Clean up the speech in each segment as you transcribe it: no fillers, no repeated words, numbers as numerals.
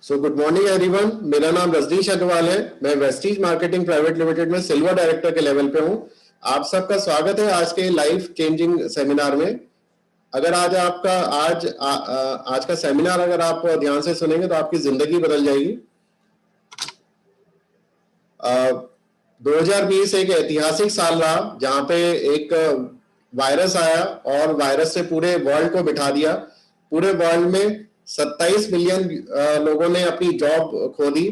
So good morning everyone, मेरा नाम रजनीश अग्रवाल है। मैं वेस्टीज मार्केटिंग प्राइवेट लिमिटेड में सिल्वर डायरेक्टर के लेवल पे हूं। आप सबका स्वागत है आज के लाइफ चेंजिंग सेमिनार में। अगर आज आपका आज का सेमिनार अगर आप ध्यान से सुनेंगे तो आपकी जिंदगी बदल जाएगी। 2020 एक ऐतिहासिक साल रहा जहां पे एक वायरस आया और वायरस से पूरे वर्ल्ड को बिठा दिया। पूरे वर्ल्ड में 27 मिलियन लोगों ने अपनी जॉब खो दी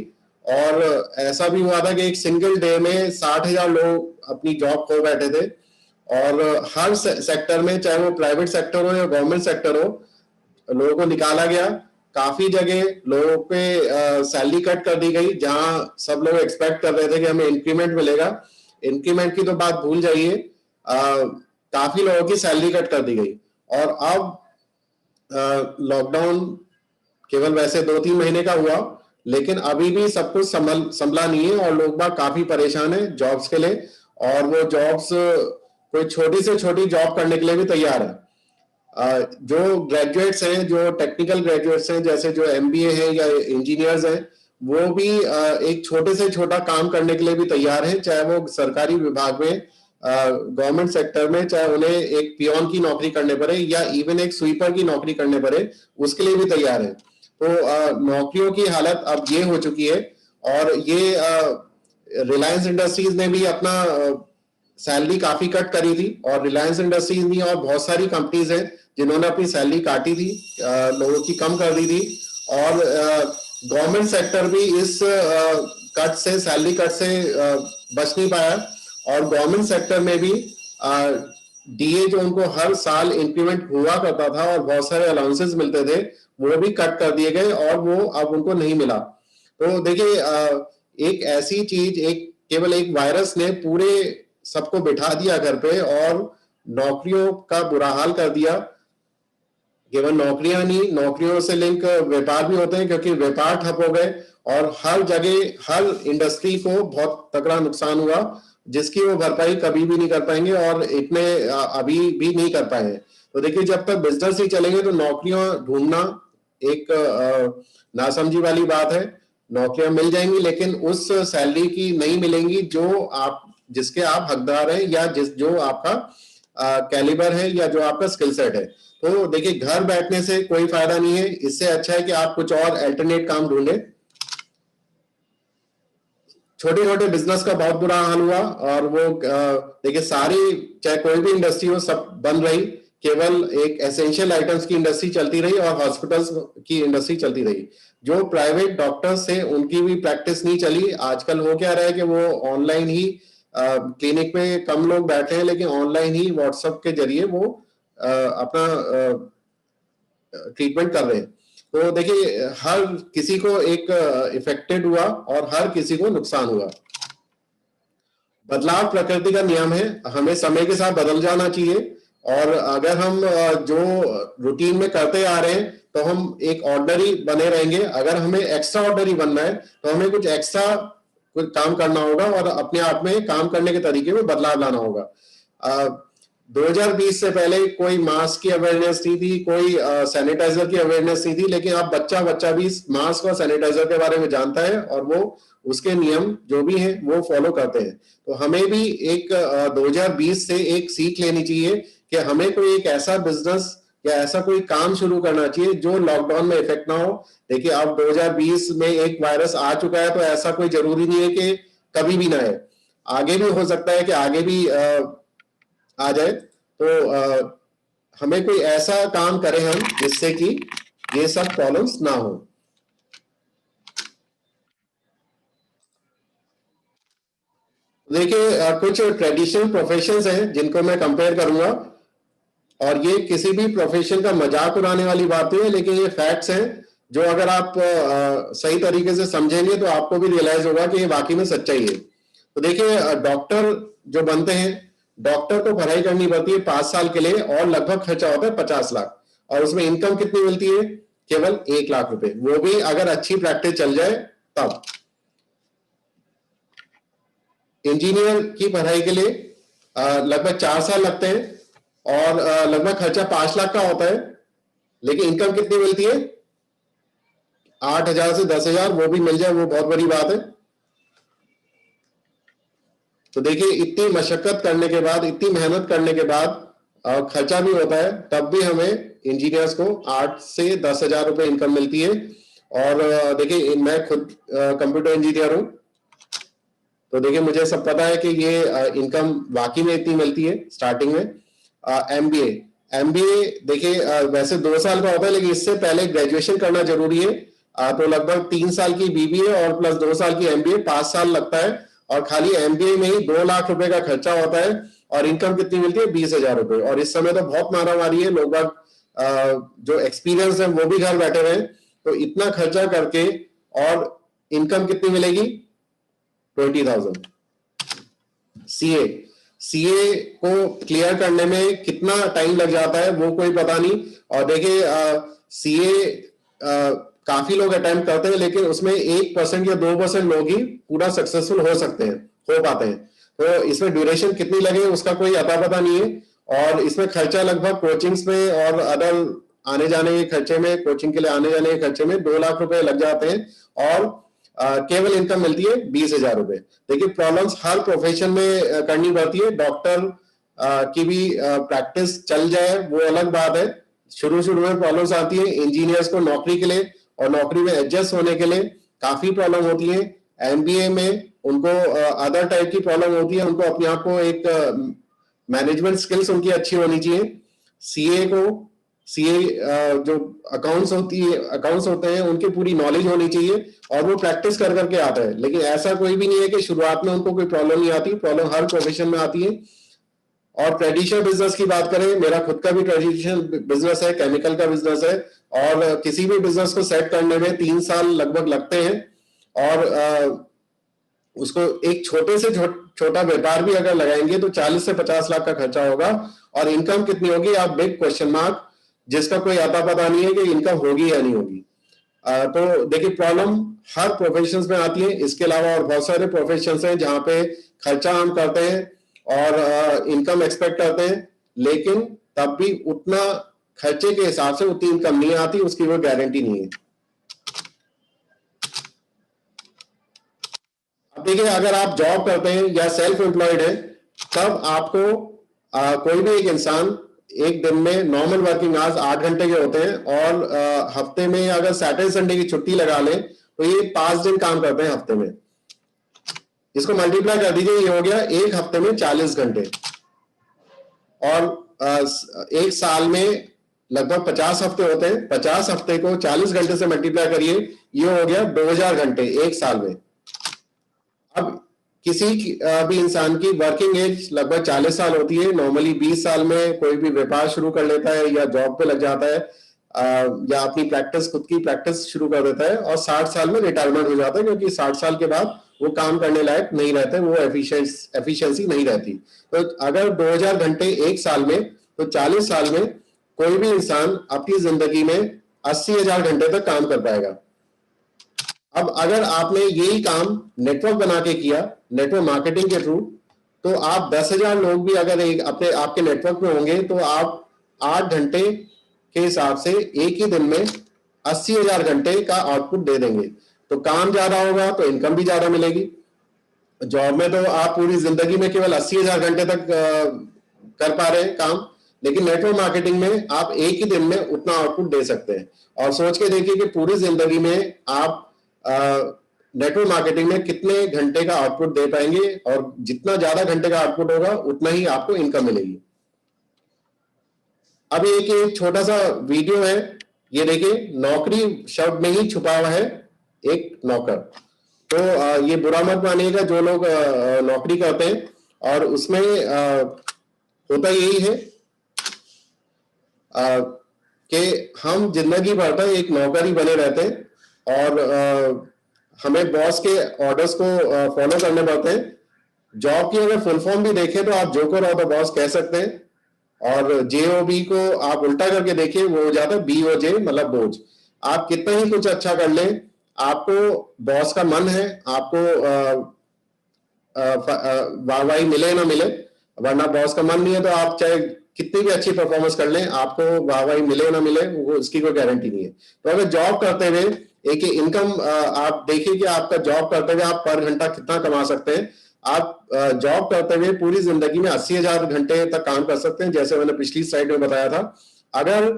और ऐसा भी हुआ था कि एक सिंगल डे में 60,000 लोग अपनी जॉब खो बैठे थे। और हर सेक्टर में, चाहे वो प्राइवेट सेक्टर हो या गवर्नमेंट सेक्टर हो, लोगों को निकाला गया। काफी जगह लोगों पे सैलरी कट कर दी गई। जहां सब लोग एक्सपेक्ट कर रहे थे कि हमें इंक्रीमेंट मिलेगा, इंक्रीमेंट की तो बात भूल जाइए, काफी लोगों की सैलरी कट कर दी गई। और अब लॉकडाउन केवल वैसे 2-3 महीने का हुआ, लेकिन अभी भी सब कुछ संभला नहीं है और लोग बाग काफी परेशान है जॉब्स के लिए। और वो जॉब्स कोई छोटी से छोटी जॉब करने के लिए भी तैयार है। जो ग्रेजुएट्स हैं, जो टेक्निकल ग्रेजुएट्स हैं, जैसे जो MBA है या इंजीनियर्स हैं, वो भी एक छोटे से छोटा काम करने के लिए भी तैयार हैं, चाहे वो सरकारी विभाग में, गवर्नमेंट सेक्टर में, चाहे उन्हें एक पियोन की नौकरी करने पड़े या इवन एक स्वीपर की नौकरी करने पड़े, उसके लिए भी तैयार है। तो नौकरियों की हालत अब ये हो चुकी है। और ये रिलायंस इंडस्ट्रीज ने भी अपना सैलरी काफी कट करी थी, और रिलायंस इंडस्ट्रीज नहीं और बहुत सारी कंपनीज हैं जिन्होंने अपनी सैलरी काटी थी, लोगों की कम कर दी थी। और गवर्नमेंट सेक्टर भी इस कट से, सैलरी कट से बच नहीं पाया। और गवर्नमेंट सेक्टर में भी DA जो उनको हर साल इंक्रीमेंट हुआ करता था और बहुत सारे अलाउंसेस मिलते थे, वो भी कट कर दिए गए और वो अब उनको नहीं मिला। तो देखिए, एक ऐसी चीज, केवल एक वायरस ने पूरे सबको बिठा दिया घर पे और नौकरियों का बुरा हाल कर दिया। केवल नौकरियां नहीं, नौकरियों से लिंक व्यापार भी होते हैं, क्योंकि व्यापार ठप हो गए और हर जगह, हर इंडस्ट्री को बहुत तगड़ा नुकसान हुआ, जिसकी वो भरपाई कभी भी नहीं कर पाएंगे और इतने अभी भी नहीं कर पाए हैं। तो देखिए, जब तक बिजनेस ही चलेंगे तो नौकरियां ढूंढना एक नासमझी वाली बात है। नौकरियां मिल जाएंगी लेकिन उस सैलरी की नहीं मिलेंगी जिसके आप हकदार हैं, या जो आपका कैलिबर है, या जो आपका स्किल सेट है। तो देखिए, घर बैठने से कोई फायदा नहीं है। इससे अच्छा है कि आप कुछ और अल्टरनेट काम ढूंढें। छोटे छोटे बिजनेस का बहुत बुरा हाल हुआ और वो देखिए, सारी, चाहे कोई भी इंडस्ट्री हो, सब बंद रही। केवल एक एसेंशियल आइटम्स की इंडस्ट्री चलती रही और हॉस्पिटल्स की इंडस्ट्री चलती रही। जो प्राइवेट डॉक्टर्स थे उनकी भी प्रैक्टिस नहीं चली। आजकल हो क्या रहा है कि वो ऑनलाइन ही, क्लिनिक में कम लोग बैठे हैं लेकिन ऑनलाइन ही व्हाट्सएप के जरिए वो अपना ट्रीटमेंट कर रहे हैं। तो देखिए, हर किसी को एक इफेक्टेड हुआ और हर किसी को नुकसान हुआ। बदलाव प्रकृति का नियम है, हमें समय के साथ बदल जाना चाहिए। और अगर हम जो रूटीन में करते आ रहे हैं तो हम एक ऑर्डिनरी बने रहेंगे। अगर हमें एक्स्ट्रा ऑर्डिनरी बनना है तो हमें कुछ एक्स्ट्रा कुछ काम करना होगा और अपने आप में काम करने के तरीके में बदलाव लाना होगा। 2020 से पहले कोई मास्क की अवेयरनेस नहीं थी, कोई सैनिटाइजर की अवेयरनेस नहीं थी, लेकिन अब बच्चा भी मास्क और सैनिटाइजर के बारे में जानता है और वो उसके नियम जो भी हैं वो फॉलो करते हैं। तो हमें भी एक 2020 से एक सीख लेनी चाहिए कि हमें कोई एक ऐसा बिजनेस या ऐसा कोई काम शुरू करना चाहिए जो लॉकडाउन में इफेक्ट ना हो। देखिए, अब 2020 में एक वायरस आ चुका है तो ऐसा कोई जरूरी नहीं है कि कभी भी ना आए, आगे भी हो सकता है कि आगे भी आ जाए। तो हमें कोई ऐसा काम करें हम जिससे कि ये सब प्रॉब्लम्स ना हो। देखिए, कुछ ट्रेडिशनल प्रोफेशंस हैं जिनको मैं कंपेयर करूंगा, और ये किसी भी प्रोफेशन का मजाक उड़ाने वाली बात नहीं है, लेकिन ये फैक्ट्स हैं जो अगर आप सही तरीके से समझेंगे तो आपको भी रियलाइज होगा कि ये वाकई में सच्चाई है। तो देखिए, डॉक्टर जो बनते हैं, डॉक्टर को पढ़ाई करनी पड़ती है 5 साल के लिए और लगभग खर्चा होता है 50 लाख, और उसमें इनकम कितनी मिलती है? केवल 1 लाख रुपए, वो भी अगर अच्छी प्रैक्टिस चल जाए तब। इंजीनियर की पढ़ाई के लिए लगभग 4 साल लगते हैं और लगभग खर्चा 5 लाख का होता है, लेकिन इनकम कितनी मिलती है? 8,000 से 10,000 वो भी मिल जाए वो बहुत बड़ी बात है। तो देखिए इतनी मशक्कत करने के बाद, इतनी मेहनत करने के बाद खर्चा भी होता है, तब भी हमें इंजीनियर्स को 8 से 10,000 रुपए इनकम मिलती है। और देखिए मैं खुद कंप्यूटर इंजीनियर हूं, तो देखिए मुझे सब पता है कि ये इनकम वाकई में इतनी मिलती है स्टार्टिंग में। एमबीए एमबीए देखिए वैसे 2 साल का होता है, लेकिन इससे पहले ग्रेजुएशन करना जरूरी है। तो लगभग 3 साल की बीबीए और प्लस 2 साल की एमबीए, 5 साल लगता है। और खाली एमबीए में ही 2 लाख रुपए का खर्चा होता है। और इनकम कितनी मिलती है? 20,000 रुपए। और इस समय तो बहुत मारामारी है, लोग जो एक्सपीरियंस है वो भी घर बैठे हुए हैं। तो इतना खर्चा करके और इनकम कितनी मिलेगी? 20,000। सीए सीए को क्लियर करने में कितना टाइम लग जाता है वो कोई पता नहीं। और देखिए सीए काफी लोग अटेम्प्ट करते हैं, लेकिन उसमें 1% या 2% लोग ही पूरा सक्सेसफुल हो सकते हैं, हो पाते हैं। तो इसमें ड्यूरेशन कितनी लगे उसका कोई अता पता नहीं है। और इसमें खर्चा लगभग कोचिंग्स में और अदर आने जाने के खर्चे में, कोचिंग के लिए आने जाने के खर्चे में 2 लाख रुपए लग जाते हैं। और केवल इनकम मिलती है 20,000 रुपए। देखिए प्रॉब्लम्स हर प्रोफेशन में करनी पड़ती है। डॉक्टर की भी प्रैक्टिस चल जाए वो अलग बात है, शुरू शुरू में प्रॉब्लम्स आती है। इंजीनियर्स को नौकरी के लिए और नौकरी में एडजस्ट होने के लिए काफी प्रॉब्लम होती है। एमबीए में उनको अदर टाइप की प्रॉब्लम होती है, उनको अपने आप को एक मैनेजमेंट स्किल्स उनकी अच्छी होनी चाहिए। सीए को सीए जो अकाउंट्स होते हैं उनकी पूरी नॉलेज होनी चाहिए, और वो प्रैक्टिस कर करके आता है। लेकिन ऐसा कोई भी नहीं है कि शुरुआत में उनको कोई प्रॉब्लम नहीं आती, प्रॉब्लम हर प्रोफेशन में आती है। और ट्रेडिशनल बिजनेस की बात करें, मेरा खुद का भी ट्रेडिशनल बिजनेस है, केमिकल का बिजनेस है। और किसी भी बिजनेस को सेट करने में 3 साल लगभग लगते हैं। और उसको एक छोटे से छोटा व्यापार भी अगर लगाएंगे तो 40 से 50 लाख का खर्चा होगा। और इनकम कितनी होगी? आप बिग क्वेश्चन मार्क, जिसका कोई अता पता नहीं है कि इनकम होगी या नहीं होगी। तो देखिए प्रॉब्लम हर प्रोफेशंस में आती है। इसके अलावा और बहुत सारे प्रोफेशंस हैं जहां पे खर्चा हम करते हैं और इनकम एक्सपेक्ट करते हैं, लेकिन तब भी उतना खर्चे के हिसाब से उतनी इनकम नहीं आती, उसकी कोई गारंटी नहीं है। अब देखिए अगर आप जॉब करते हैं या सेल्फ एम्प्लॉयड है, तब आपको कोई भी एक इंसान एक दिन में नॉर्मल वर्किंग आवर्स 8 घंटे के होते हैं। और हफ्ते में अगर सैटरडे संडे की छुट्टी लगा लें तो ये 5 दिन काम करते हैं हफ्ते में। इसको मल्टीप्लाई कर दीजिए, ये हो गया एक हफ्ते में 40 घंटे। और एक साल में लगभग 50 हफ्ते होते हैं। 50 हफ्ते को 40 घंटे से मल्टीप्लाई करिए, ये हो गया 2000 घंटे एक साल में। अब किसी भी इंसान की वर्किंग एज लगभग 40 साल होती है। नॉर्मली 20 साल में कोई भी व्यापार शुरू कर लेता है या जॉब पे लग जाता है, या अपनी प्रैक्टिस, खुद की प्रैक्टिस शुरू कर देता है। और 60 साल में रिटायरमेंट हो जाता है, क्योंकि 60 साल के बाद वो काम करने लायक नहीं रहते, वो एफिशिएंसी नहीं रहती। तो अगर 2000 घंटे एक साल में, तो 40 साल में कोई भी इंसान अपनी जिंदगी में 80,000 घंटे तक काम कर पाएगा। अब अगर आपने यही काम नेटवर्क बना के किया, नेटवर्क मार्केटिंग के थ्रू, तो आप 10,000 लोग भी अगर आपके नेटवर्क में होंगे, तो आप 8 घंटे के हिसाब से एक ही दिन में 80,000 घंटे का आउटपुट दे देंगे। तो काम ज्यादा होगा तो इनकम भी ज्यादा मिलेगी। जॉब में तो आप पूरी जिंदगी में केवल 80,000 घंटे तक कर पा रहे हैं काम, लेकिन नेटवर्क मार्केटिंग में आप एक ही दिन में उतना आउटपुट दे सकते हैं। और सोच के देखिए कि पूरी जिंदगी में आप नेटवर्क मार्केटिंग में कितने घंटे का आउटपुट दे पाएंगे, और जितना ज्यादा घंटे का आउटपुट होगा उतना ही आपको इनकम मिलेगी। अब एक छोटा सा वीडियो है, ये देखिए, नौकरी शब्द में ही छुपा हुआ है एक नौकर। तो ये बुरा मत मानिएगा जो लोग नौकरी करते हैं, और उसमें होता यही है कि हम जिंदगी भर तक एक नौकर ही बने रहते हैं, और हमें बॉस के ऑर्डर्स को फॉलो करने पड़ते हैं। जॉब की अगर फुल फॉर्म भी देखें तो आप जोकर ऑफ द बॉस कह सकते हैं, और जेओबी को आप उल्टा करके देखिए, वो हो जाता है बीओजे, मतलब बोझ। आप कितना ही कुछ अच्छा कर लें, आपको बॉस का मन है, आपको वाहवाही मिले ना मिले, वरना बॉस का मन नहीं है तो आप चाहे कितनी भी अच्छी परफॉर्मेंस कर लें, आपको वाहवाही मिले ना मिले वो उसकी कोई गारंटी नहीं है। तो अगर जॉब करते हुए एक इनकम आप देखिए कि आपका जॉब करते हुए आप पर घंटा कितना कमा सकते हैं। आप जॉब करते हुए पूरी जिंदगी में 80,000 घंटे तक काम कर सकते हैं, जैसे मैंने पिछली स्लाइड में बताया था। अगर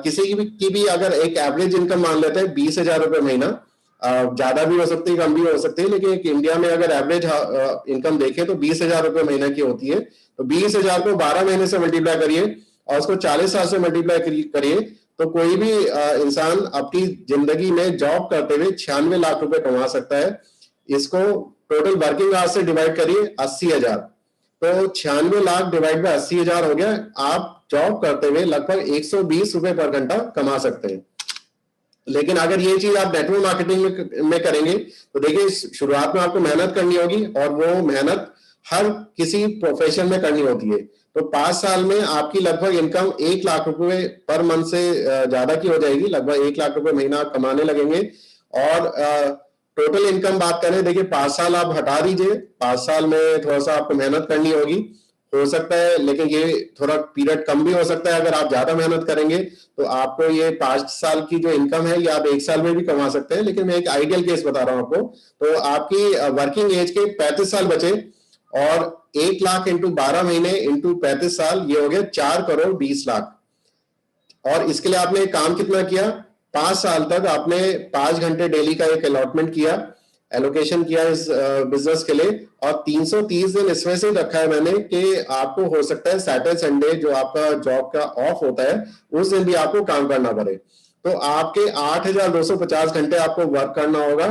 किसी की भी अगर एक एवरेज इनकम मान लेते हैं 20,000 रुपए महीना, ज्यादा भी हो सकती है, कम भी हो सकती है, लेकिन एक इंडिया में अगर एवरेज इनकम देखें तो 20,000 रुपए महीना की होती है। तो 20,000 को 12 महीने से मल्टीप्लाई करिए और उसको 40 साल से मल्टीप्लाई करिए, तो कोई भी इंसान अपनी जिंदगी में जॉब करते हुए 96 लाख रुपए कमा सकता है। इसको टोटल वर्किंग आवर्स से डिवाइड करिए 80,000, तो 96 लाख डिवाइड बाय 80,000 हो गया। आप जॉब करते हुए लगभग 120 रुपए पर घंटा कमा सकते हैं। लेकिन अगर ये चीज आप नेटवर्क मार्केटिंग में करेंगे तो देखिए शुरुआत में आपको मेहनत करनी होगी, और वो मेहनत हर किसी प्रोफेशन में करनी होती है। तो 5 साल में आपकी लगभग इनकम 1 लाख रुपए पर मंथ से ज्यादा की हो जाएगी, लगभग 1 लाख रुपए महीना कमाने लगेंगे। और टोटल इनकम बात करें, देखिए 5 साल आप हटा दीजिए, 5 साल में थोड़ा सा आपको मेहनत करनी होगी, हो सकता है, लेकिन ये थोड़ा पीरियड कम भी हो सकता है। अगर आप ज्यादा मेहनत करेंगे तो आपको ये 5 साल की जो इनकम है ये आप 1 साल में भी कमा सकते हैं, लेकिन मैं एक आइडियल केस बता रहा हूं आपको। तो आपकी वर्किंग एज के 35 साल बचे, और 1 लाख इंटू 12 महीने इंटू 35 साल, ये हो गया 4 करोड़ 20 लाख। और इसके लिए आपने काम कितना किया, 5 साल तक आपने 5 घंटे डेली का एक अलॉटमेंट किया, एलोकेशन किया इस बिजनेस के लिए। और 330 दिन इसमें से रखा है मैंने कि आपको हो सकता है सैटरडे संडे जो आपका जॉब का ऑफ होता है उस दिन भी आपको काम करना पड़े। तो आपके 8,250 घंटे आपको वर्क करना होगा।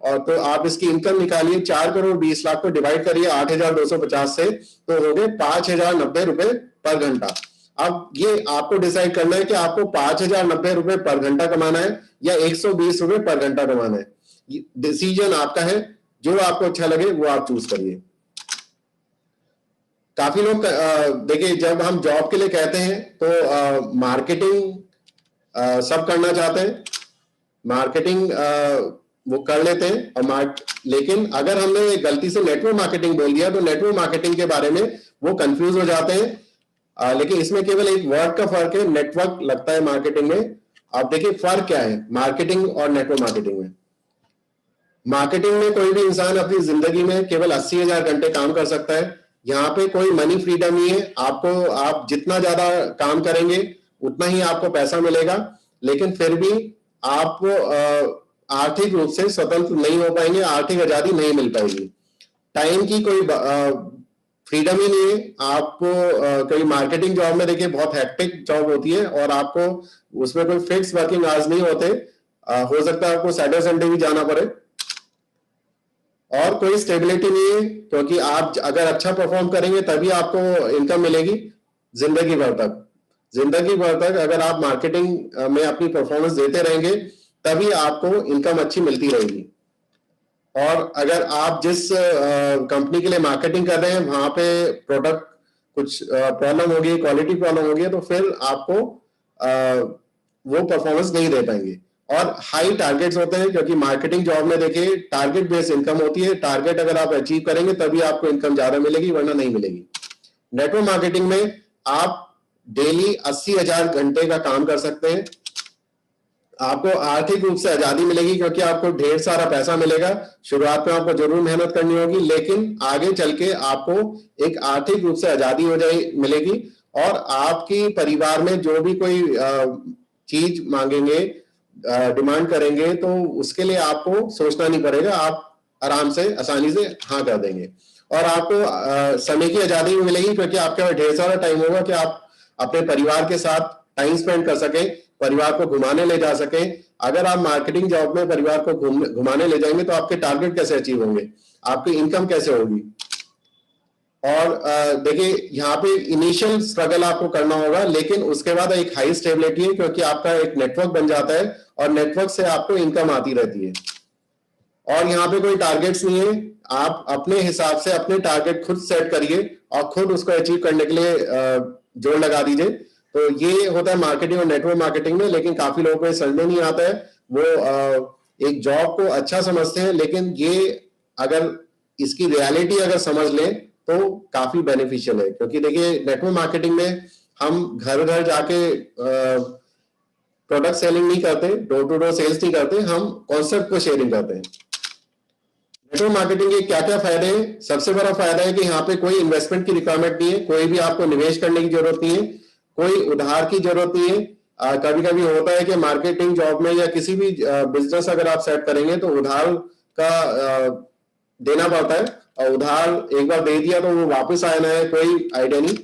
और तो आप इसकी इनकम निकालिए, 4 करोड़ 20 लाख को डिवाइड करिए 8,250 से, तो हो गए 5,090 रुपए पर घंटा। अब ये आपको डिसाइड करना है कि आपको 5,090 रुपए पर घंटा कमाना है या 120 रुपए पर घंटा कमाना है। डिसीजन आपका है, जो आपको अच्छा लगे वो आप चूज करिए। काफी लोग देखिए जब हम जॉब के लिए कहते हैं तो मार्केटिंग सब करना चाहते हैं, मार्केटिंग वो कर लेते हैं, और लेकिन अगर हमने गलती से नेटवर्क मार्केटिंग बोल दिया तो नेटवर्क मार्केटिंग के बारे में वो कंफ्यूज हो जाते हैं। लेकिन इसमें केवल एक वर्ड का फर्क है, नेटवर्क लगता है मार्केटिंग में। आप देखिए फर्क क्या है मार्केटिंग और नेटवर्क मार्केटिंग में। मार्केटिंग में कोई भी इंसान अपनी जिंदगी में केवल 80,000 घंटे काम कर सकता है। यहाँ पे कोई मनी फ्रीडम नहीं है, आपको आप जितना ज्यादा काम करेंगे उतना ही आपको पैसा मिलेगा, लेकिन फिर भी आपको आर्थिक रूप से स्वतंत्र नहीं हो पाएंगे, आर्थिक आजादी नहीं मिल पाएगी। टाइम की कोई फ्रीडम ही नहीं है आपको। कोई मार्केटिंग जॉब में देखिए बहुत हेक्टिक जॉब होती है और आपको उसमें कोई फिक्स वर्किंग आवर्स नहीं होते। हो सकता है आपको सैटरडे संडे भी जाना पड़े, और कोई स्टेबिलिटी नहीं है, क्योंकि आप अगर अच्छा परफॉर्म करेंगे तभी आपको इनकम मिलेगी जिंदगी भर तक। जिंदगी भर तक अगर आप मार्केटिंग में अपनी परफॉर्मेंस देते रहेंगे तभी आपको इनकम अच्छी मिलती रहेगी। और अगर आप जिस कंपनी के लिए मार्केटिंग कर रहे हैं वहां पे प्रोडक्ट कुछ प्रॉब्लम होगी, क्वालिटी प्रॉब्लम होगी, तो फिर आपको वो परफॉर्मेंस नहीं दे पाएंगे। और हाई टारगेट्स होते हैं, क्योंकि मार्केटिंग जॉब में देखिए टारगेट बेस्ड इनकम होती है। टारगेट अगर आप अचीव करेंगे तभी आपको इनकम ज्यादा मिलेगी, वरना नहीं मिलेगी। नेटवर्क मार्केटिंग में आप डेली 80,000 घंटे का काम कर सकते हैं, आपको आर्थिक रूप से आजादी मिलेगी, क्योंकि आपको ढेर सारा पैसा मिलेगा। शुरुआत में आपको जरूर मेहनत करनी होगी, लेकिन आगे चल के आपको एक आर्थिक रूप से आजादी हो जाए मिलेगी। और आपकी परिवार में जो भी कोई चीज मांगेंगे, डिमांड करेंगे, तो उसके लिए आपको सोचना नहीं पड़ेगा, आप आराम से आसानी से हाँ कर देंगे। और आपको समय की आजादी भी मिलेगी, क्योंकि आपके पास ढेर सारा टाइम होगा कि आप अपने परिवार के साथ टाइम स्पेंड कर सके, परिवार को घुमाने ले जा सके। अगर आप मार्केटिंग जॉब में परिवार को घुमाने ले जाएंगे तो आपके टारगेट कैसे अचीव होंगे, आपकी इनकम कैसे होगी। और देखिए यहाँ पे इनिशियल स्ट्रगल आपको करना होगा, लेकिन उसके बाद एक हाई स्टेबिलिटी है, क्योंकि आपका एक नेटवर्क बन जाता है और नेटवर्क से आपको इनकम आती रहती है। और यहाँ पे कोई टारगेट्स नहीं है, आप अपने हिसाब से अपने टारगेट खुद सेट करिए और खुद उसको अचीव करने के लिए जोर लगा दीजिए। तो ये होता है मार्केटिंग और नेटवर्क मार्केटिंग में। लेकिन काफी लोगों को ये समझ में नहीं आता है, वो एक जॉब को अच्छा समझते हैं, लेकिन ये अगर इसकी रियलिटी अगर समझ लें तो काफी बेनिफिशियल है। क्योंकि देखिए नेटवर्क मार्केटिंग में हम घर घर जाके प्रोडक्ट सेलिंग नहीं करते, डोर टू डोर सेल्स नहीं करते, हम कॉन्सेप्ट को शेयरिंग करते हैं। नेटवर्क मार्केटिंग के क्या क्या फायदे हैं? सबसे बड़ा फायदा है कि यहाँ पे कोई इन्वेस्टमेंट की रिक्वायरमेंट नहीं है, कोई भी आपको निवेश करने की जरूरत नहीं है, कोई उधार की जरूरत नहीं है। कभी कभी होता है कि मार्केटिंग जॉब में या किसी भी बिजनेस अगर आप सेट करेंगे तो उधार का देना पड़ता है, और उधार एक बार दे दिया तो वो वापस आना है कोई आइडिया नहीं।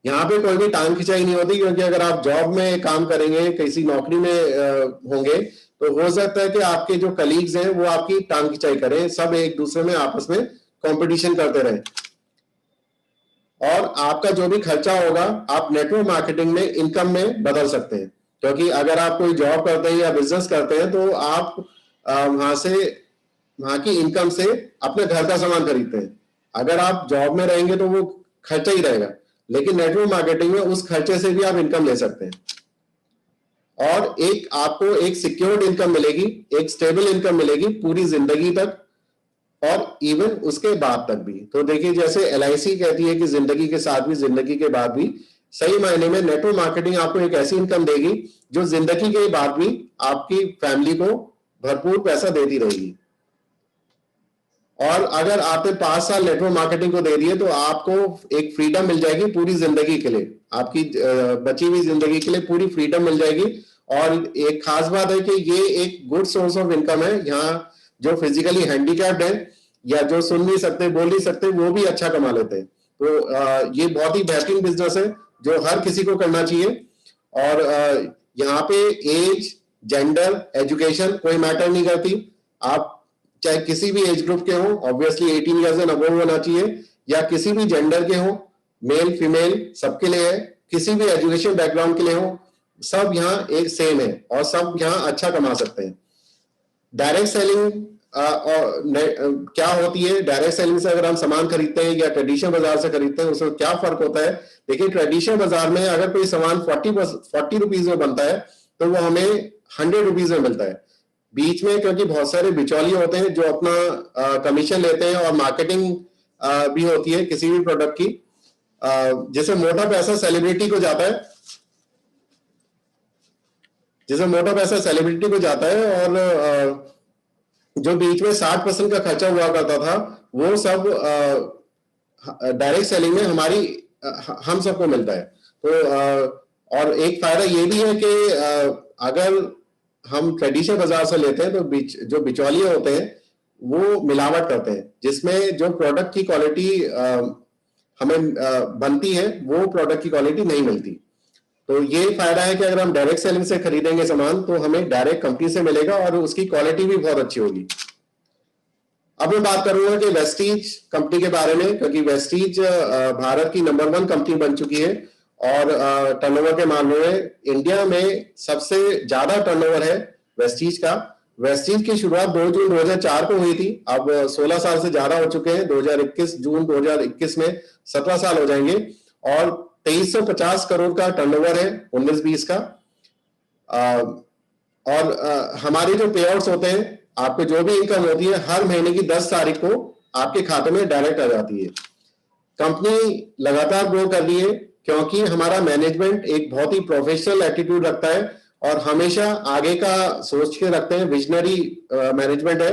यहाँ पे कोई भी टांग खिंचाई नहीं होती, क्योंकि अगर आप जॉब में काम करेंगे, किसी नौकरी में होंगे, तो हो सकता है कि आपके जो कलीग्स हैं वो आपकी टांग खिंचाई करें, सब एक दूसरे में आपस में कंपटीशन करते रहें, और आपका जो भी खर्चा होगा आप नेटवर्क मार्केटिंग में इनकम में बदल सकते हैं। क्योंकि अगर आप कोई जॉब करते हैं या बिजनेस करते हैं तो आप वहां की इनकम से अपने घर का सामान खरीदते हैं। अगर आप जॉब में रहेंगे तो वो खर्चा ही रहेगा, लेकिन नेटवर्क मार्केटिंग में उस खर्चे से भी आप इनकम ले सकते हैं, और एक आपको एक सिक्योर्ड इनकम मिलेगी, एक स्टेबल इनकम मिलेगी पूरी जिंदगी तक, और इवन उसके बाद तक भी। तो देखिए, जैसे LIC कहती है कि जिंदगी के साथ भी, जिंदगी के बाद भी, सही मायने में नेटवर्क मार्केटिंग आपको एक ऐसी इनकम देगी जो जिंदगी के बाद भी आपकी फैमिली को भरपूर पैसा देती रहेगी। और अगर आपने 5 साल नेटवर्क मार्केटिंग को दे दिए तो आपको एक फ्रीडम मिल जाएगी पूरी जिंदगी के लिए, आपकी बची हुई जिंदगी के लिए पूरी फ्रीडम मिल जाएगी। और एक खास बात है कि ये एक गुड सोर्स ऑफ इनकम है। यहाँ जो फिजिकली हैंडीकैप्ड है या जो सुन नहीं सकते, बोल नहीं सकते, वो भी अच्छा कमा लेते हैं। तो ये बहुत ही बेहतरीन बिजनेस है जो हर किसी को करना चाहिए। और यहाँ पे एज, जेंडर, एजुकेशन कोई मैटर नहीं करती। आप चाहे किसी भी एज ग्रुप के हो, ऑब्वियसली 18 ईयर्स एंड अबव होना चाहिए, या किसी भी जेंडर के हो, मेल फीमेल सबके लिए है, किसी भी एजुकेशन बैकग्राउंड के लिए हो, सब यहाँ एक सेम है और सब यहाँ अच्छा कमा सकते हैं। डायरेक्ट सेलिंग क्या होती है? डायरेक्ट सेलिंग से अगर हम सामान खरीदते हैं या ट्रेडिशनल बाजार से खरीदते हैं, उसमें क्या फर्क होता है? देखिए, ट्रेडिशनल बाजार में अगर कोई सामान 40 रुपीज में बनता है तो वो हमें 100 रुपीज में मिलता है। बीच में क्योंकि बहुत सारे बिचौलिए होते हैं जो अपना कमीशन लेते हैं, और मार्केटिंग भी होती है किसी भी प्रोडक्ट की, जैसे मोटा पैसा सेलिब्रिटी को जाता है, और जो बीच में 60% का खर्चा हुआ करता था वो सब डायरेक्ट सेलिंग में हम सबको मिलता है। तो और एक फायदा ये भी है कि अगर हम ट्रेडिशनल बाजार से लेते हैं तो जो बिचौलिए होते हैं वो मिलावट करते हैं, जिसमें जो प्रोडक्ट की क्वालिटी हमें बनती है वो प्रोडक्ट की क्वालिटी नहीं मिलती। तो ये फायदा है कि अगर हम डायरेक्ट सेलिंग से खरीदेंगे सामान तो हमें डायरेक्ट कंपनी से मिलेगा और उसकी क्वालिटी भी बहुत अच्छी होगी। अब मैं बात करूंगा कि वेस्टीज कंपनी के बारे में, क्योंकि वेस्टीज भारत की नंबर 1 कंपनी बन चुकी है, और टर्नओवर के मामले में इंडिया में सबसे ज्यादा टर्नओवर है वेस्टीज का। वेस्टीज की शुरुआत 2 जून 2004 को हुई थी। अब 16 साल से ज्यादा हो चुके हैं। जून 2021 में 17 साल हो जाएंगे, और 2350 करोड़ का टर्नओवर है 19-20 का। और हमारे जो पे आउट्स होते हैं, आपको जो भी इनकम होती है हर महीने की 10 तारीख को आपके खाते में डायरेक्ट आ जाती है। कंपनी लगातार ग्रो कर रही है क्योंकि हमारा मैनेजमेंट एक बहुत ही प्रोफेशनल एटीट्यूड रखता है और हमेशा आगे का सोच के रखते हैं। विजनरी मैनेजमेंट है,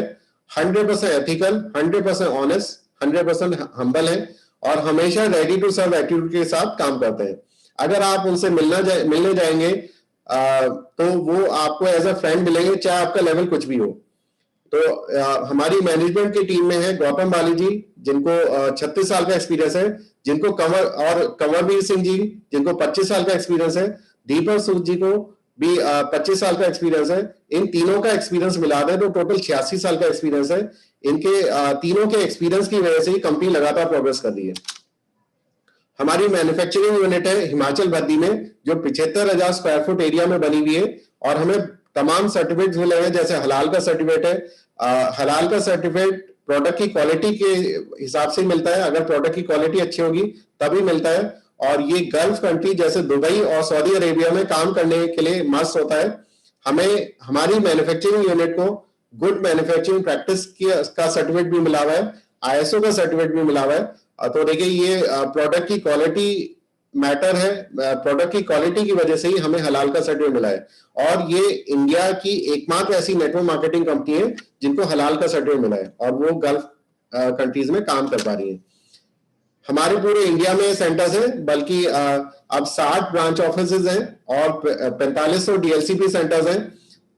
100% एथिकल, 100% ऑनेस्ट, 100% हम्बल है, और हमेशा रेडी टू सर्व एटीट्यूड के साथ काम करते हैं। अगर आप उनसे मिलने जाएंगे तो वो आपको एज अ फ्रेंड मिलेंगे, चाहे आपका लेवल कुछ भी हो। तो हमारी मैनेजमेंट की टीम में है गौतम बाली जी, जिनको 36 साल का एक्सपीरियंस है, जिनको कंवरवीर सिंह जी, जिनको 25 साल का एक्सपीरियंस है, दीपक सूद जी को भी 25 साल का एक्सपीरियंस है। इन तीनों का एक्सपीरियंस मिला दें तो टोटल 86 साल का एक्सपीरियंस है। इनके तीनों के एक्सपीरियंस की वजह से ही कंपनी लगातार प्रोग्रेस कर रही है। हमारी मैन्युफैक्चरिंग यूनिट है हिमाचल बद्दी में, जो 75,000 स्क्वायर फुट एरिया में बनी हुई है, और हमें तमाम सर्टिफिकेट मिले हैं। जैसे हलाल का सर्टिफिकेट है, हलाल का सर्टिफिकेट प्रोडक्ट की क्वालिटी के हिसाब से मिलता है। अगर प्रोडक्ट की क्वालिटी अच्छी होगी तभी मिलता है, और ये गल्फ कंट्री जैसे दुबई और सऊदी अरेबिया में काम करने के लिए मस्त होता है। हमें हमारी मैन्युफैक्चरिंग यूनिट को गुड मैन्युफैक्चरिंग प्रैक्टिस का सर्टिफिकेट भी मिला हुआ है, ISO का सर्टिफिकेट भी मिला हुआ है। तो देखिए, ये प्रोडक्ट की क्वालिटी मैटर है, प्रोडक्ट की क्वालिटी की वजह से ही हमें हलाल का सर्टिफिकेट मिला है। और ये इंडिया की एकमात्र ऐसी नेटवर्क मार्केटिंग कंपनी है जिनको हलाल का सर्टिफिकेट मिला है, और वो गल्फ कंट्रीज में काम कर पा रही है। हमारे पूरे इंडिया में सेंटर्स हैं, बल्कि अब 60 ब्रांच ऑफिसेज हैं और 4500 डीएलसीपी सेंटर्स हैं।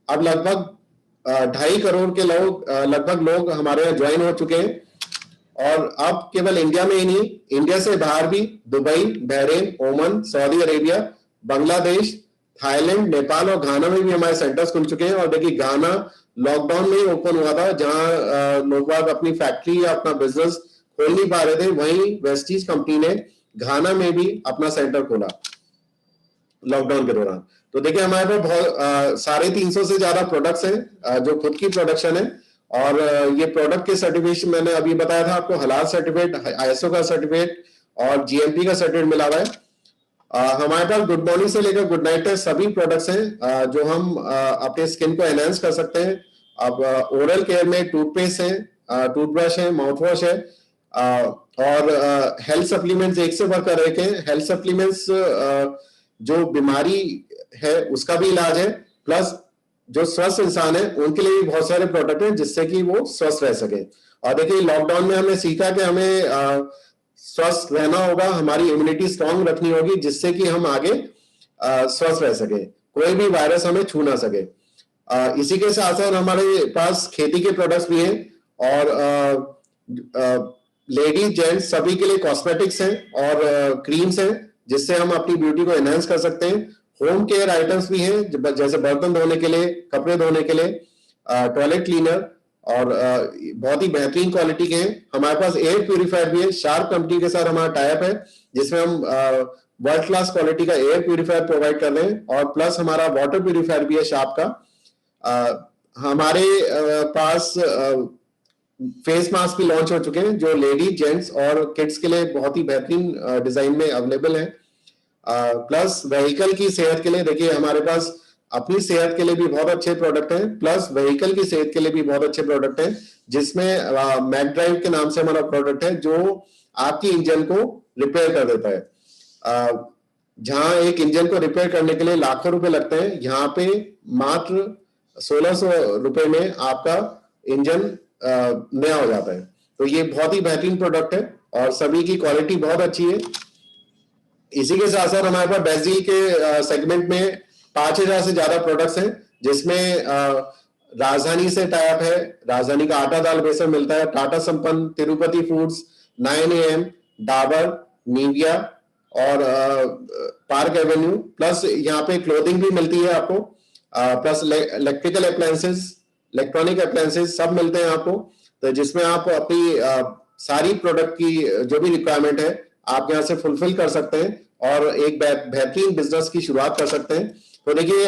अब लगभग 2.5 करोड़ के लगभग लोग हमारे यहाँ ज्वाइन हो चुके हैं। और अब केवल इंडिया में ही नहीं, इंडिया से बाहर भी Dubai, Bahrain, Oman, Saudi Arabia, Bangladesh, Thailand, Nepal और घाना में भी हमारे सेंटर्स खुल चुके हैं। और देखिए, घाना लॉकडाउन में ही ओपन हुआ था, जहां लोग अपनी फैक्ट्री या अपना बिजनेस खोल नहीं पा रहे थे, वहीं वेस्टीज कंपनी ने घाना में भी अपना सेंटर खोला लॉकडाउन के दौरान। तो देखिए, हमारे पास बहुत 350 से ज्यादा प्रोडक्ट्स हैं जो खुद की प्रोडक्शन है। और ये प्रोडक्ट के सर्टिफिकेशन मैंने अभी बताया था आपको, हलाल सर्टिफिकेट, आईएसओ का सर्टिफिकेट और जीएमपी का सर्टिफिकेट मिला हुआ है। हमारे पास गुड मॉर्निंग से लेकर गुड नाइट तक सभी प्रोडक्ट्स हैं जो हम अपने स्किन को एनहांस कर सकते हैं। अब ओरल केयर में टूथपेस्ट है, टूथब्रश है, माउथ वॉश है, और हेल्थ सप्लीमेंट्स एक से बढ़कर एक हैं। हेल्थ सप्लीमेंट्स जो बीमारी है उसका भी इलाज है, प्लस जो स्वस्थ इंसान है उनके लिए भी बहुत सारे प्रोडक्ट हैं जिससे कि वो स्वस्थ रह सके। और देखिए, लॉकडाउन में हमने सीखा कि हमें स्वस्थ रहना होगा, हमारी इम्यूनिटी स्ट्रांग रखनी होगी, जिससे कि हम आगे स्वस्थ रह सके, कोई भी वायरस हमें छू ना सके। इसी के साथ साथ हमारे पास खेती के प्रोडक्ट्स भी हैं, और लेडीज जेंट्स सभी के लिए कॉस्मेटिक्स हैं और क्रीम्स हैं, जिससे हम अपनी ब्यूटी को एनहांस कर सकते हैं। होम केयर आइटम्स भी हैं, जैसे बर्तन धोने के लिए, कपड़े धोने के लिए, टॉयलेट क्लीनर, और बहुत ही बेहतरीन क्वालिटी के हैं। हमारे पास एयर प्यूरिफायर भी है, शार्प कंपनी के साथ हमारा टाइप है, जिसमें हम वर्ल्ड क्लास क्वालिटी का एयर प्यूरिफायर प्रोवाइड कर रहे हैं। और प्लस हमारा वाटर प्यूरिफायर भी है शार्प का। हमारे पास फेस मास्क भी लॉन्च हो चुके हैं जो लेडीज, जेंट्स और किड्स के लिए बहुत ही बेहतरीन डिजाइन में अवेलेबल है। प्लस व्हीकल की सेहत के लिए देखिए, हमारे पास अपनी सेहत के लिए भी बहुत अच्छे प्रोडक्ट हैं, प्लस व्हीकल की सेहत के लिए भी बहुत अच्छे प्रोडक्ट हैं, जिसमें मैक ड्राइव के नाम से हमारा प्रोडक्ट है जो आपकी इंजन को रिपेयर कर देता है। जहां एक इंजन को रिपेयर करने के लिए लाखों रुपए लगते हैं, यहाँ पे मात्र 1600 रुपए में आपका इंजन नया हो जाता है। तो ये बहुत ही बेहतरीन प्रोडक्ट है और सभी की क्वालिटी बहुत अच्छी है। इसी के साथ साथ हमारे पास बेस्डील के सेगमेंट में 5000 से ज्यादा प्रोडक्ट्स हैं, जिसमें राजधानी से टाइप है, राजधानी का आटा दाल बेसन मिलता है, टाटा संपन्न, Tirupati foods, 9am, Dabur, Nivea और पार्क एवेन्यू। प्लस यहाँ पे क्लोथिंग भी मिलती है आपको, plus electrical appliances, electronic appliances सब मिलते हैं आपको। तो जिसमें आप अपनी सारी प्रोडक्ट की जो भी रिक्वायरमेंट है आप यहाँ से फुलफिल कर सकते हैं और एक बेहतरीन बिजनेस की शुरुआत कर सकते हैं। तो देखिए,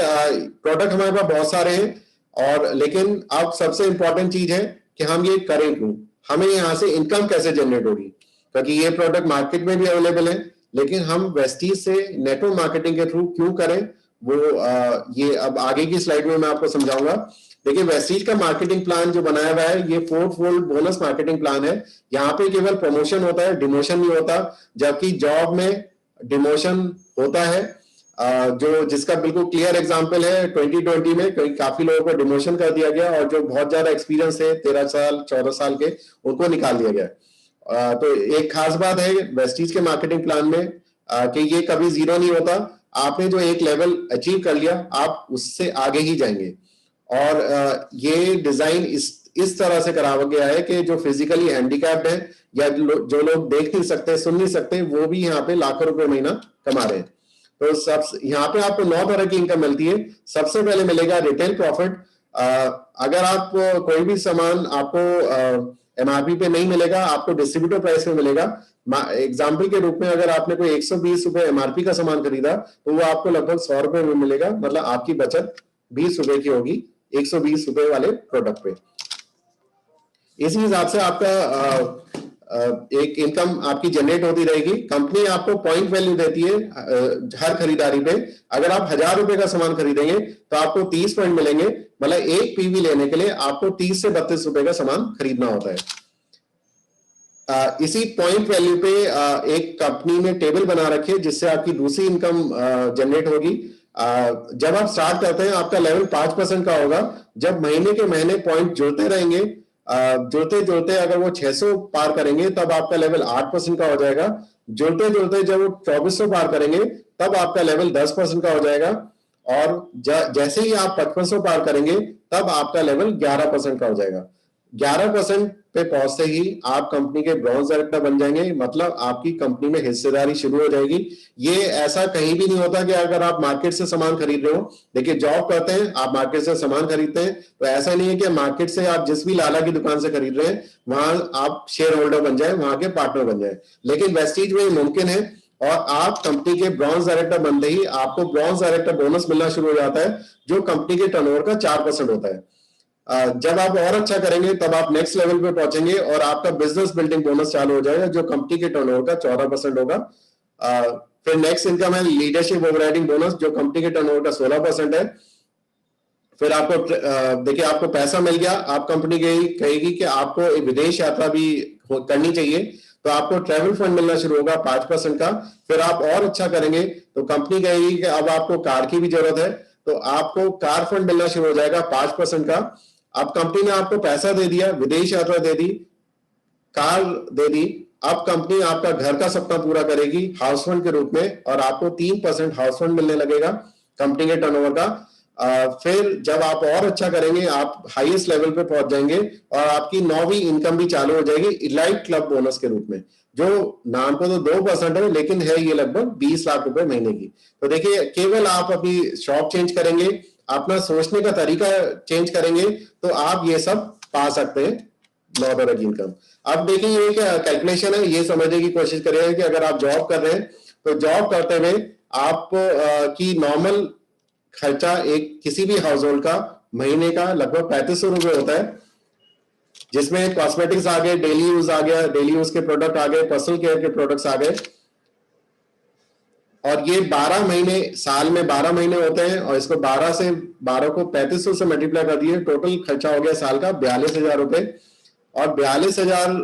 प्रोडक्ट हमारे पास बहुत सारे हैं, और लेकिन अब सबसे इंपॉर्टेंट चीज है कि हम ये करें क्यों, हमें यहाँ से इनकम कैसे जनरेट होगी, क्योंकि ये प्रोडक्ट मार्केट में भी अवेलेबल है, लेकिन हम वेस्टीज से नेटवर्क मार्केटिंग के थ्रू क्यों करें, वो ये अब आगे की स्लाइड में मैं आपको समझाऊंगा। देखिए, वेस्टीज का मार्केटिंग प्लान जो बनाया हुआ है ये 4-fold बोनस मार्केटिंग प्लान है। यहाँ पे केवल प्रमोशन होता है, डिमोशन नहीं होता, जबकि जॉब में डिमोशन होता है, जो जिसका बिल्कुल क्लियर एग्जांपल है 2020 में काफी लोगों को डिमोशन कर दिया गया, और जो बहुत ज्यादा एक्सपीरियंस है 13 साल 14 साल के, उनको निकाल दिया गया। तो एक खास बात है वेस्टीज के मार्केटिंग प्लान में कि ये कभी जीरो नहीं होता। आपने जो एक लेवल अचीव कर लिया, आप उससे आगे ही जाएंगे। और ये डिजाइन इस तरह से कराया गया है कि जो फिजिकली हैंडीकैप्ड है या जो लोग देख नहीं सकते, सुन नहीं सकते, वो भी यहाँ पे लाखों रुपए महीना कमा रहे हैं। तो सब यहाँ पे आपको 9 तरह की इनकम मिलती है। सबसे पहले मिलेगा रिटेल प्रॉफिट। अगर आप कोई भी सामान आपको एमआरपी पे नहीं मिलेगा, आपको डिस्ट्रीब्यूटर प्राइस पे मिलेगा। एग्जाम्पल के रूप में अगर आपने कोई 120 रुपए एमआरपी का सामान खरीदा, तो वो आपको लगभग 100 रुपए में मिलेगा, मतलब आपकी बचत 20 रुपए की होगी 120 रुपए वाले प्रोडक्ट पे। इसी हिसाब से आपका एक इनकम आपकी जनरेट होती रहेगी। कंपनी आपको पॉइंट वैल्यू देती है हर खरीदारी पे। अगर आप 1000 रुपए का सामान खरीदेंगे तो आपको 30 पॉइंट मिलेंगे, मतलब एक पीवी लेने के लिए आपको 30 से 32 रुपए का सामान खरीदना होता है। इसी पॉइंट वैल्यू पे एक कंपनी ने टेबल बना रखी है जिससे आपकी दूसरी इनकम जनरेट होगी। जब आप स्टार्ट करते हैं आपका लेवल 5% का होगा। जब महीने के महीने पॉइंट जुड़ते रहेंगे, जुड़ते जुड़ते अगर वो 600 पार करेंगे तब आपका लेवल 8% का हो जाएगा। जुड़ते जुड़ते जब वो 2400 पार करेंगे तब आपका लेवल 10% का हो जाएगा। और जैसे ही आप 5500 पार करेंगे तब आपका लेवल 11% का हो जाएगा। 11% पे पहुंचते ही आप कंपनी के ब्रॉन्ज डायरेक्टर बन जाएंगे, मतलब आपकी कंपनी में हिस्सेदारी शुरू हो जाएगी। ये ऐसा कहीं भी नहीं होता कि अगर आप मार्केट से सामान खरीद रहे हो, देखिए जॉब करते हैं आप मार्केट से सामान खरीदते हैं, तो ऐसा नहीं है कि मार्केट से आप जिस भी लाला की दुकान से खरीद रहे हैं वहां आप शेयर होल्डर बन जाए, वहां के पार्टनर बन जाए। लेकिन वेस्टीज में मुमकिन है। और आप कंपनी के ब्रॉन्ज डायरेक्टर बनते ही आपको ब्रॉन्ज डायरेक्टर बोनस मिलना शुरू हो जाता है, जो कंपनी के टर्नओवर का 4% होता है। जब आप और अच्छा करेंगे तब आप नेक्स्ट लेवल पे पहुंचेंगे और आपका बिजनेस बिल्डिंग बोनस चालू हो जाएगा, जो कंपनी के टर्नओवर का 14% होगा। फिर नेक्स्ट इनकम है लीडरशिप ओवरराइडिंग बोनस, जो कंपनी के टर्नओवर का 16% है। फिर आपको देखिए आपको पैसा मिल गया, आप कंपनी कहेगी कि आपको एक विदेश यात्रा भी करनी चाहिए, तो आपको ट्रैवल फंड मिलना शुरू होगा 5% का। फिर आप और अच्छा करेंगे तो कंपनी कहेगी कि अब आपको कार की भी जरूरत है, तो आपको कार फंड मिलना शुरू हो जाएगा 5% का। अब कंपनी ने आपको पैसा दे दिया, विदेश यात्रा दे दी, कार दे दी, अब कंपनी आपका घर का सपना पूरा करेगी हाउस फंड के रूप में, और आपको 3% हाउस फंड मिलने लगेगा कंपनी के टर्नओवर का। फिर जब आप और अच्छा करेंगे आप हाईएस्ट लेवल पे पहुंच जाएंगे और आपकी 9वीं इनकम भी चालू हो जाएगी इलाइट क्लब बोनस के रूप में, जो नाम को तो 2% है लेकिन है ये लगभग 20 लाख रुपए महीने की। तो देखिए केवल आप अपनी शॉप चेंज करेंगे, अपना सोचने का तरीका चेंज करेंगे, तो आप ये सब पा सकते हैं लॉ ऑफ इनकम। अब देखिए ये क्या कैलकुलेशन है, ये समझने की कोशिश करिए कि अगर आप जॉब कर रहे हैं तो जॉब करते हुए आप की नॉर्मल खर्चा एक किसी भी हाउस होल्ड का महीने का लगभग 3500 रुपए होता है, जिसमें कॉस्मेटिक्स आ गए, डेली यूज आ गया, डेली यूज के प्रोडक्ट आ गए, पर्सनल केयर के प्रोडक्ट्स आ गए। और ये 12 महीने, साल में 12 महीने होते हैं, और इसको 12 को 3500 से मल्टीप्लाई कर दिए, टोटल खर्चा हो गया साल का 42,000 रुपए। और 42,000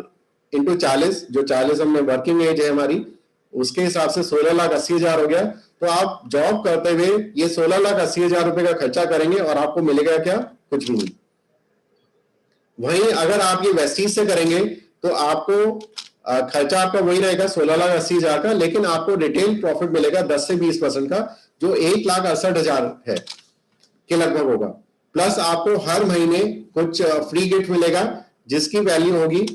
इंटू 40, जो 40 हमने वर्किंग एज है हमारी, उसके हिसाब से 16,80,000 हो गया। तो आप जॉब करते हुए ये 16,80,000 रुपए का खर्चा करेंगे और आपको मिलेगा क्या? कुछ भी नहीं। वहीं अगर आप ये वेस्टीज से करेंगे तो आपको खर्चा आपका वही रहेगा 16,80,000 का, लेकिन आपको रिटेल प्रॉफिट मिलेगा 10 से 20% का, जो 1,68,000 है के लगभग होगा। प्लस आपको हर महीने कुछ फ्री गिफ्ट मिलेगा जिसकी वैल्यू होगी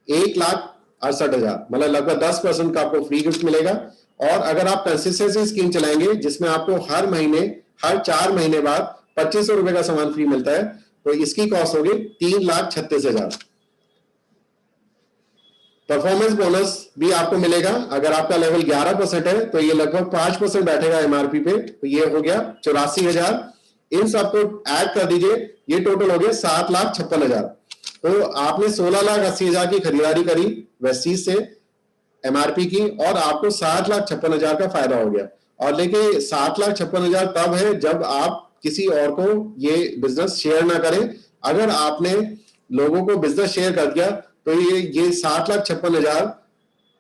1,68,000, मतलब लगभग 10% का आपको फ्री गिफ्ट मिलेगा। और अगर आप कंसिस्टेंसी स्कीम चलाएंगे जिसमें आपको हर महीने, हर 4 महीने बाद 2500 रुपए का सामान फ्री मिलता है, तो इसकी कॉस्ट होगी 3,36,000। परफॉर्मेंस बोनस भी आपको मिलेगा। अगर आपका लेवल 11% है तो ये लगभग 5% बैठेगा एमआरपी पे, तो ये हो गया 84,000। इन सबको ऐड कर दीजिए, ये टोटल हो गया 7,56,000। तो आपने 16,80,000 की खरीदारी करी वेस्टीज से एमआरपी की, और आपको 7,56,000 का फायदा हो गया। और देखिए 7,56,000 तब है जब आप किसी और को ये बिजनेस शेयर ना करें। अगर आपने लोगों को बिजनेस शेयर कर दिया तो ये 7,56,000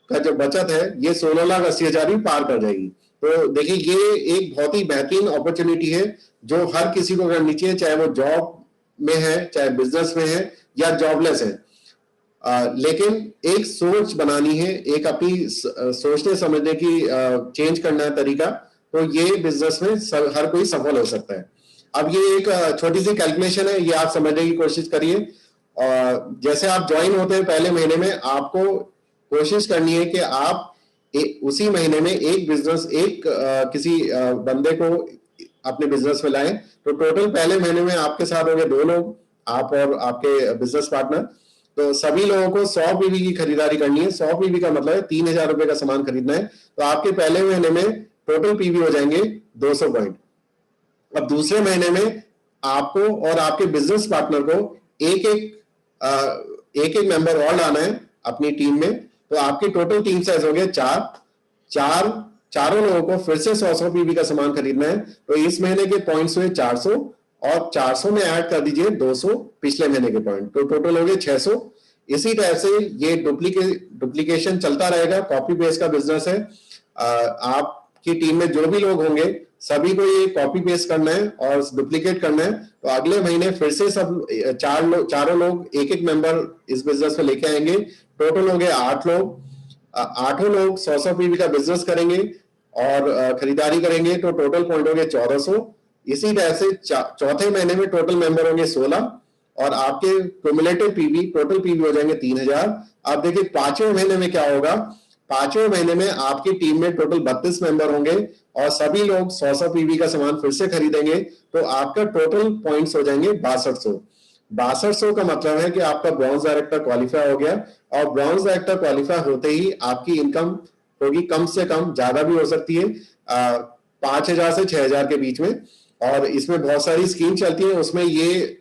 का जो बचत है ये 16,80,000 ही पार कर जाएगी। तो देखिए ये एक बहुत ही बेहतरीन अपॉर्चुनिटी है जो हर किसी को करनी चाहिए, चाहे वो जॉब में है, चाहे बिजनेस में है, या जॉबलेस है। लेकिन एक सोच बनानी है, एक अपनी सोचने समझने की चेंज करना है तरीका, तो ये बिजनेस में हर कोई सफल हो सकता है। अब ये एक छोटी सी कैलकुलेशन है, ये आप समझने की कोशिश करिए। और जैसे आप ज्वाइन होते हैं पहले महीने में, आपको कोशिश करनी है कि आप उसी महीने में एक बिजनेस, किसी बंदे को अपने बिजनेस में लाएं। तो टोटल पहले महीने में आपके साथ हो गए 2 लोग, आप और आपके बिजनेस पार्टनर। तो सभी लोगों को 100 पीवी की खरीदारी करनी है। 100 पीवी का मतलब है 3,000 रुपए का सामान खरीदना है। तो आपके पहले महीने में टोटल पीवी हो जाएंगे 200 पॉइंट। अब दूसरे महीने में आपको और आपके बिजनेस पार्टनर को एक मेंबर और लाना है अपनी टीम में। तो आपकी टोटल टीम साइज हो गया 4। चारों लोगों को फिर से 100 पीवी का सामान खरीदना है। तो इस महीने के पॉइंट्स हुए 400, और 400 में ऐड कर दीजिए 200 पिछले महीने के पॉइंट, तो टोटल हो गए 600। इसी तरह से ये डुप्लीकेशन चलता रहेगा। कॉपी पेस्ट का बिजनेस है। आपकी टीम में जो भी लोग होंगे सभी को ये कॉपी पेस्ट करना है और डुप्लीकेट करना है। तो अगले महीने फिर से सब चारों लोग एक एक मेंबर इस बिजनेस में लेके आएंगे। टोटल हो गए 8 लोग। 8 लोग 100 पीवी का बिजनेस करेंगे और खरीदारी करेंगे, तो टोटल पॉइंट हो गए 1400। इसी तरह से चौथे महीने में टोटल मेंबर होंगे 16 और आपके क्यूमुलेटिव पीवी टोटल पीवी हो जाएंगे 3000। आप देखिए 5वें महीने में क्या होगा। 5वें महीने में आपकी टीम में टोटल 32 मेंबर होंगे और सभी लोग 100 पीवी का सामान फिर से खरीदेंगे, तो आपका टोटल पॉइंट्स हो जाएंगे 6200। 6200 का मतलब है कि आपका ब्रॉन्ज डायरेक्टर क्वालिफाई हो गया और ब्रॉन्ज डायरेक्टर क्वालिफाई होते ही आपकी इनकम होगी कम से कम, ज्यादा भी हो सकती है 5000 से 6000 के बीच में। और इसमें बहुत सारी स्कीम चलती है, उसमें ये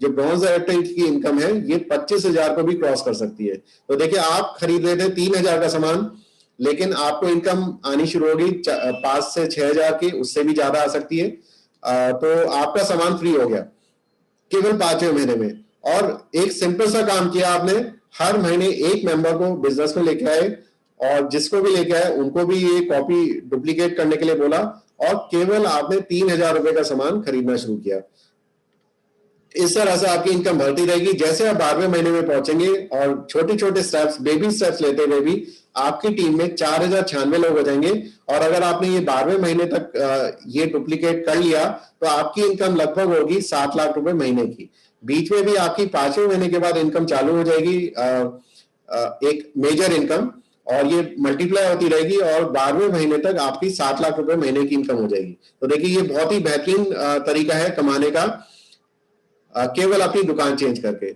जो ब्रॉन्ज डायरेक्टर की इनकम है ये 25,000 को भी क्रॉस कर सकती है। तो देखिए आप खरीद रहे थे 3000 का सामान, लेकिन आपको इनकम आनी शुरू होगी 5 से 6000 की, उससे भी ज्यादा आ सकती है। तो आपका सामान फ्री हो गया केवल 5वें महीने में। और एक सिंपल सा काम किया आपने, हर महीने एक मेंबर को बिजनेस में लेके आए और जिसको भी लेके आए उनको भी ये कॉपी डुप्लीकेट करने के लिए बोला और केवल आपने 3000 रुपए का सामान खरीदना शुरू किया। इस तरह से आपकी इनकम बढ़ती रहेगी। जैसे आप 12वें महीने में पहुंचेंगे और छोटे छोटे स्टेप्स, बेबी स्टेप्स लेते हुए भी आपकी टीम में 4096 लोग हो जाएंगे। और अगर आपने ये 12वें महीने तक ये डुप्लीकेट कर लिया तो आपकी इनकम लगभग होगी 7 लाख रुपए महीने की। बीच में भी आपकी 5वें महीने के बाद इनकम चालू हो जाएगी, एक मेजर इनकम, और ये मल्टीप्लाई होती रहेगी और 12वें महीने तक आपकी 7 लाख रुपए महीने की इनकम हो जाएगी। तो देखिए ये बहुत ही बेहतरीन तरीका है कमाने का, केवल अपनी दुकान चेंज करके,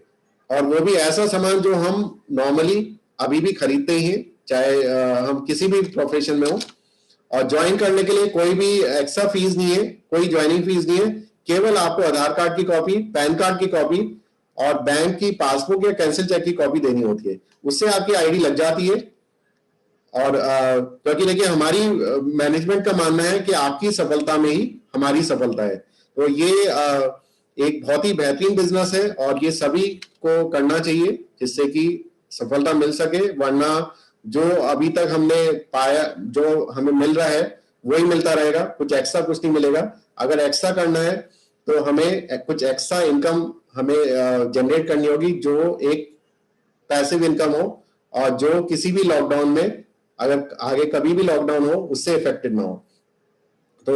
और वो भी ऐसा सामान जो हम नॉर्मली अभी भी खरीदते ही हैं, चाहे हम किसी भी प्रोफेशन में हो। और ज्वाइन करने के लिए कोई भी एक्स्ट्रा फीस नहीं है, कोई ज्वाइनिंग फीस नहीं है। केवल आपको आधार कार्ड की कॉपी, पैन कार्ड की कॉपी और बैंक की पासबुक या कैंसिल चेक की कॉपी देनी होती है, उससे आपकी आईडी लग जाती है। और क्योंकि देखिए हमारी मैनेजमेंट का मानना है कि आपकी सफलता में ही हमारी सफलता है। तो ये एक बहुत ही बेहतरीन बिजनेस है और ये सभी को करना चाहिए जिससे कि सफलता मिल सके। वरना जो अभी तक हमने पाया, जो हमें मिल रहा है वही मिलता रहेगा, कुछ एक्स्ट्रा कुछ नहीं मिलेगा। अगर एक्स्ट्रा करना है तो हमें कुछ एक्स्ट्रा इनकम हमें जनरेट करनी होगी, जो एक पैसिव इनकम हो और जो किसी भी लॉकडाउन में, अगर आगे कभी भी लॉकडाउन हो, उससे इफेक्टेड ना हो। तो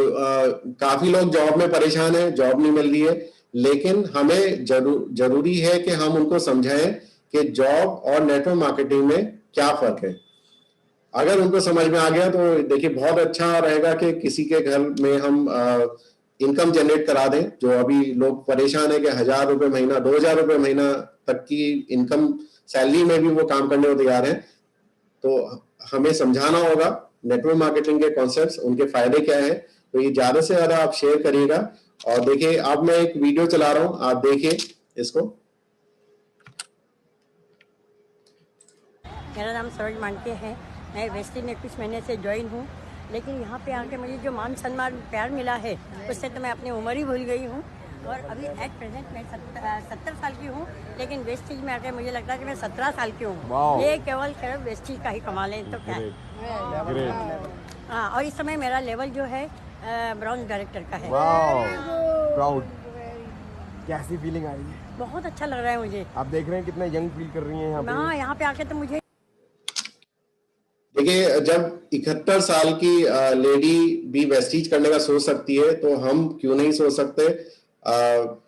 काफी लोग जॉब में परेशान है, जॉब नहीं मिल रही है, लेकिन हमें जरूरी है कि हम उनको समझाएं कि जॉब और नेटवर्क मार्केटिंग में क्या फर्क है। अगर उनको समझ में आ गया तो देखिए बहुत अच्छा रहेगा कि किसी के घर में हम इनकम जनरेट करा दें। जो अभी लोग परेशान है कि 1000 रुपए महीना, 2000 रुपए महीना तक की इनकम सैलरी में भी वो काम करने को तैयार है। तो हमें समझाना होगा नेटवर्क मार्केटिंग के कॉन्सेप्ट्स, उनके फायदे क्या है। तो ये ज्यादा से ज्यादा आप शेयर करिएगा। और देखिए अब मैं एक वीडियो चला रहा हूं, आप देखिए इसको। मेरा नाम सरोज मानके है। मैं वेस्टी में कुछ महीने से ज्वाइन हूँ, लेकिन यहाँ पे आके मुझे जो मान सम्मान प्यार मिला है उससे तो मैं अपनी उम्र ही भूल गई हूँ। और अभी एट प्रेजेंट मैं 70 साल की हूँ, लेकिन वेस्टीज में आके मुझे लगता है कि मैं 17 साल की हूँ। ये केवल सिर्फ वेस्टीज का ही कमाल है, तो क्या है। हाँ, और इस समय मेरा लेवल जो है ब्राउन डायरेक्टर का है। प्राउड, कैसी फीलिंग आई? बहुत अच्छा लग रहा है मुझे। आप देख रहे हैं कितना यंग फील कर रही हैं यहाँ पे। हाँ, यहाँ पे आके तो मुझे देखिए जब 71 साल की लेडी भी वेस्टीज करने का सोच सकती है तो हम क्यों नहीं सोच सकते।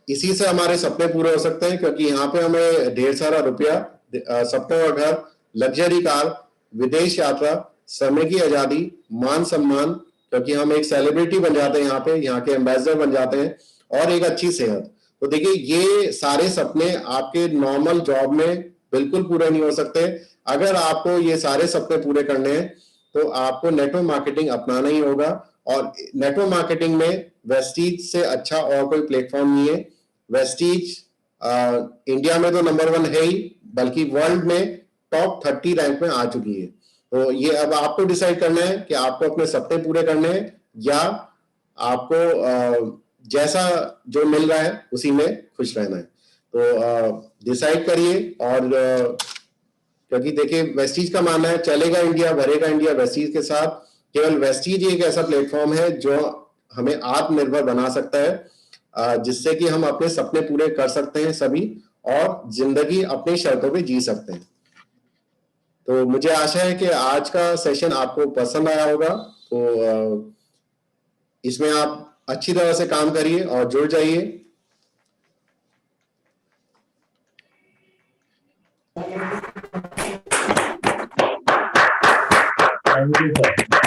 इसी से हमारे सपने पूरे हो सकते हैं, क्योंकि यहाँ पे हमें ढेर सारा रुपया, सपनों का घर, लग्जरी कार, विदेश यात्रा, समय की आजादी, मान सम्मान, क्योंकि हम एक सेलिब्रिटी बन जाते हैं यहाँ पे, यहाँ के एम्बेसडर बन जाते हैं, और एक अच्छी सेहत। तो देखिए ये सारे सपने आपके नॉर्मल जॉब में बिल्कुल पूरे नहीं हो सकते। अगर आपको ये सारे सपने पूरे करने हैं तो आपको नेटवर्क मार्केटिंग अपनाना ही होगा। और नेटवर्क मार्केटिंग में वेस्टीज से अच्छा और कोई प्लेटफॉर्म नहीं है। वेस्टीज इंडिया में तो नंबर 1 है ही, बल्कि वर्ल्ड में टॉप 30 रैंक में आ चुकी है। तो ये अब आपको डिसाइड करना है कि आपको अपने सपने पूरे करने हैं या आपको जैसा जो मिल रहा है उसी में खुश रहना है। तो डिसाइड करिए। और क्योंकि देखिए वेस्टीज का मानना है चलेगा इंडिया, भरेगा इंडिया वेस्टीज के साथ। केवल वेस्टीज ही एक ऐसा प्लेटफॉर्म है जो हमें आत्मनिर्भर बना सकता है, जिससे कि हम अपने सपने पूरे कर सकते हैं सभी, और जिंदगी अपनी शर्तों पे जी सकते हैं। तो मुझे आशा है कि आज का सेशन आपको पसंद आया होगा। तो इसमें आप अच्छी तरह से काम करिए और जुड़ जाइए। Thank you, sir.